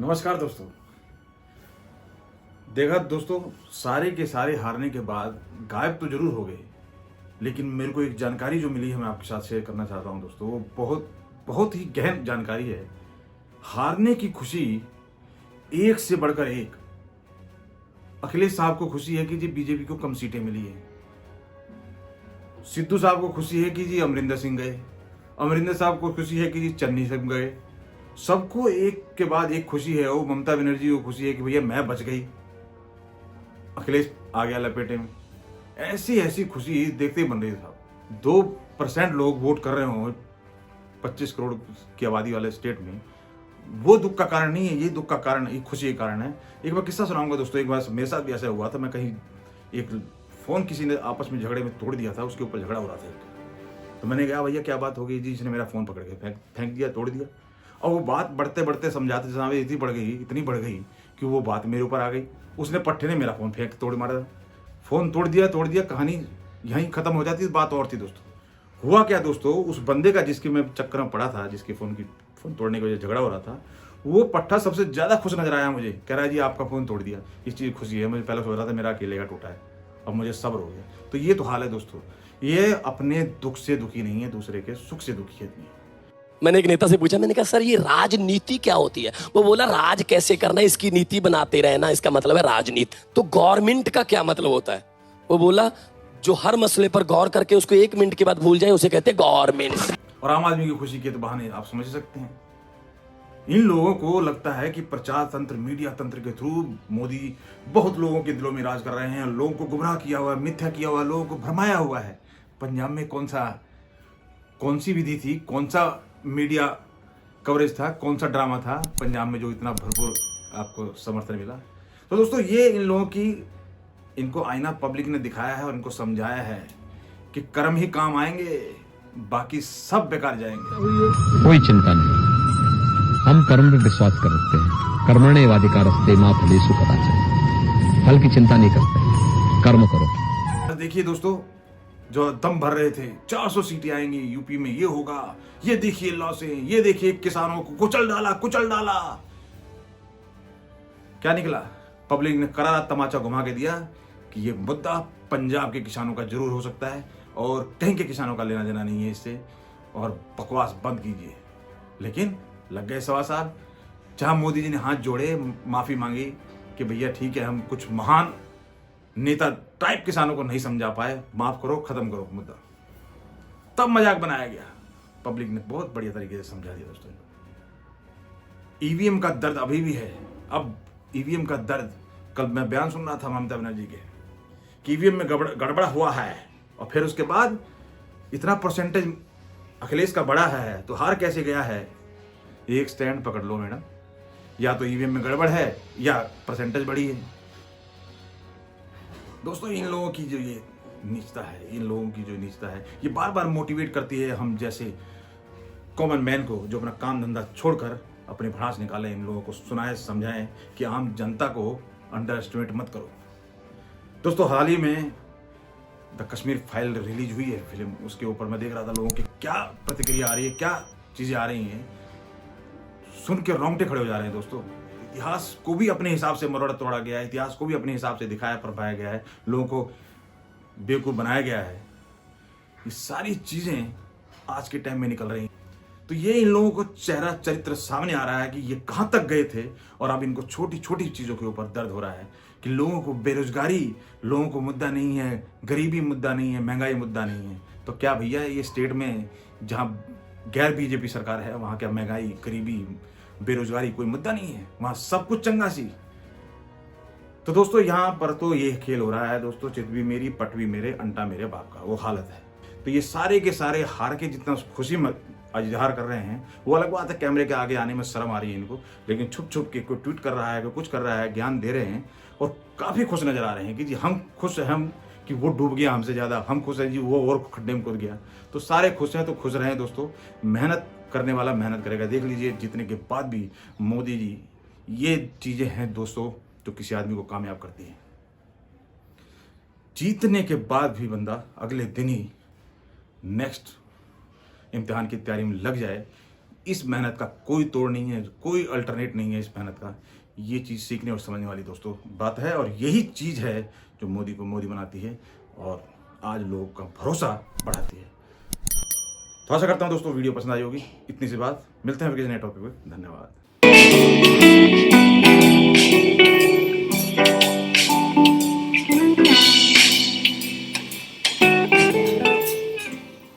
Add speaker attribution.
Speaker 1: नमस्कार दोस्तों। देखा दोस्तों, सारे के सारे हारने के बाद गायब तो जरूर हो गए, लेकिन मेरे को एक जानकारी जो मिली है मैं आपके साथ शेयर करना चाहता हूं दोस्तों। वो बहुत बहुत ही गहन जानकारी है। हारने की खुशी एक से बढ़कर एक। अखिलेश साहब को खुशी है कि जी बीजेपी को कम सीटें मिली है। सिद्धू साहब को खुशी है कि जी अमरिंदर सिंह गए। अमरिंदर साहब को खुशी है कि जी चन्नी सिंह गए। सबको एक के बाद एक खुशी है। वो ममता बनर्जी को खुशी है कि भैया मैं बच गई, अखिलेश आ गया लपेटे में। ऐसी ऐसी खुशी देखते ही बन रही साहब। 2% लोग वोट कर रहे हो 25 करोड़ की आबादी वाले स्टेट में, वो दुख का कारण नहीं है। ये दुख का कारण, ये खुशी का कारण है। एक बार किस्सा सुनाऊंगा दोस्तों। एक बार मेरे साथ भी ऐसा हुआ था। मैं कहीं एक फोन किसी ने आपस में झगड़े में तोड़ दिया था, उसके ऊपर झगड़ा हो रहा था। तो मैंने कहा भैया क्या बात हो गई जी? इसने मेरा फोन पकड़ के फेंक दिया, तोड़ दिया। और वो बात बढ़ते बढ़ते समझाते समझाते इतनी बढ़ गई कि वो बात मेरे ऊपर आ गई। उसने पट्टे ने मेरा फोन फेंक तोड़ मारा, फोन तोड़ दिया। कहानी यहीं खत्म हो जाती। बात और थी दोस्तों। हुआ क्या दोस्तों, उस बंदे का जिसके मैं चक्कर में पड़ा था, जिसके फोन तोड़ने की वजह झगड़ा हो रहा था, वो पट्टा सबसे ज्यादा खुश नजर आया मुझे। कह रहा है जी आपका फोन तोड़ दिया, इस चीज खुशी है। मुझे पहले सोच रहा था मेरा अकेले का टूटा है, अब मुझे सब्र हो गया। तो ये तो हाल है दोस्तों। ये अपने दुख से दुखी नहीं है, दूसरे के सुख से दुखी है।
Speaker 2: मैंने एक नेता से पूछा, मैंने कहा सर ये राजनीति क्या होती है? वो बोला राज कैसे करना है इसकी नीति बनाते रहना, इसका मतलब है राजनीति। तो गवर्नमेंट का क्या मतलब होता है? वो बोला जो हर मसले पर गौर करके उसको 1 मिनट के बाद भूल जाए उसे कहते हैं गवर्नमेंट।
Speaker 1: और आम आदमी की खुशी के तो बहाने आप समझ सकते हैं। इन लोगों को लगता है कि प्रचार तंत्र, मीडिया तंत्र के थ्रू मोदी बहुत लोगों के दिलों में राज कर रहे हैं। लोगों को गुमराह किया हुआ है, मिथ्या किया हुआ है, लोगों को भरमाया हुआ है। पंजाब में कौन सी विधि थी, कौन सा मीडिया कवरेज था, कौन सा ड्रामा था पंजाब में जो इतना भरपूर आपको समर्थन मिला? तो दोस्तों ये इन लोगों की, इनको आईना पब्लिक ने दिखाया है और इनको समझाया है कि कर्म ही काम आएंगे, बाकी सब बेकार जाएंगे।
Speaker 3: कोई चिंता नहीं, हम कर्म में विश्वास करते हैं। कर्मण्येवाधिकारस्ते मा फलेषु कदाचन। फल की चिंता नहीं करते, कर्म करो।
Speaker 1: देखिए दोस्तों, जो दम भर रहे थे 400 सीटें आएंगी यूपी में, ये होगा, ये देखिए लॉस है, ये देखिए किसानों को कुचल डाला। क्या निकला? पब्लिक ने करारा तमाचा घुमा के दिया कि ये मुद्दा पंजाब के किसानों का जरूर हो सकता है और कहीं के किसानों का लेना देना नहीं है इससे, और बकवास बंद कीजिए। लेकिन लग गए 1.25 साल, जहां मोदी जी ने हाथ जोड़े, माफी मांगी कि भैया ठीक है, हम कुछ महान नेता टाइप किसानों को नहीं समझा पाए, माफ करो, खत्म करो मुद्दा। तब मजाक बनाया गया। पब्लिक ने बहुत बढ़िया तरीके से समझा दिया दोस्तों। ईवीएम का दर्द अभी भी है। अब ईवीएम का दर्द, कल मैं बयान सुन रहा था ममता बनर्जी के कि ईवीएम में गड़बड़ा हुआ है, और फिर उसके बाद इतना परसेंटेज अखिलेश का बढ़ा है, तो हार कैसे गया है? एक स्टैंड पकड़ लो मैडम, या तो ईवीएम में गड़बड़ है या परसेंटेज बढ़ी है। दोस्तों इन लोगों की जो ये नीचता है, ये बार बार मोटिवेट करती है हम जैसे कॉमन मैन को, जो अपना काम धंधा छोड़कर अपने भड़ास निकाले। इन लोगों को सुनाए, समझाएं कि आम जनता को अंडर एस्टिमेट मत करो। दोस्तों हाल ही में द कश्मीर फाइल रिलीज हुई है फिल्म, उसके ऊपर मैं देख रहा था लोगों की क्या प्रतिक्रिया आ रही है, क्या चीजें आ रही हैं, सुन के रोंगटे खड़े हो जा रहे हैं दोस्तों। इतिहास को भी अपने हिसाब से मरोड़ा तोड़ा गया है, इतिहास को भी अपने हिसाब से दिखाया परपाया गया है, लोगों को बेवकूफ बनाया गया है। ये सारी चीजें आज के टाइम में निकल रही हैं। तो ये इन लोगों को चेहरा चरित्र सामने आ रहा है कि ये कहां तक गए थे, और अब इनको छोटी छोटी चीजों के ऊपर दर्द हो रहा है कि लोगों को बेरोजगारी, लोगों को मुद्दा नहीं है, गरीबी मुद्दा नहीं है, महंगाई मुद्दा नहीं है। तो क्या भैया ये स्टेट में जहां गैर बीजेपी सरकार है, वहां क्या महंगाई, गरीबी, बेरोजगारी कोई मुद्दा नहीं है? वहां सब कुछ चंगा सी। तो दोस्तों यहां पर तो ये खेल हो रहा है दोस्तों, चित भी मेरी, पट भी मेरे, अंटा मेरे बाप का, वो हालत है। तो ये सारे के सारे हार के जितना खुशी इजहार कर रहे हैं, वो अलग बात है। कैमरे के आगे आने में शर्म आ रही है इनको, लेकिन छुप छुप के कोई ट्वीट कर रहा है, कोई कुछ कर रहा है, ज्ञान दे रहे हैं और काफी खुश नजर आ रहे हैं कि जी हम खुश हैं, हम कि वो डूब गया हमसे ज्यादा, हम खुश हैं जी वो और खड्डे में कूद गया। तो सारे खुश हैं, तो खुश रहे दोस्तों। मेहनत करने वाला मेहनत करेगा। देख लीजिए जीतने के बाद भी मोदी जी, ये चीजें हैं दोस्तों जो किसी आदमी को कामयाब करती है। जीतने के बाद भी बंदा अगले दिन ही नेक्स्ट इम्तिहान की तैयारी में लग जाए, इस मेहनत का कोई तोड़ नहीं है, कोई अल्टरनेट नहीं है इस मेहनत का। ये चीज़ सीखने और समझने वाली दोस्तों बात है, और यही चीज़ है जो मोदी को मोदी बनाती है और आज लोगों का भरोसा बढ़ाती है। तो आशा करता हूँ दोस्तों वीडियो पसंद आई होगी। इतनी सी बात, मिलते हैं किसी नए टॉपिक पे। धन्यवाद।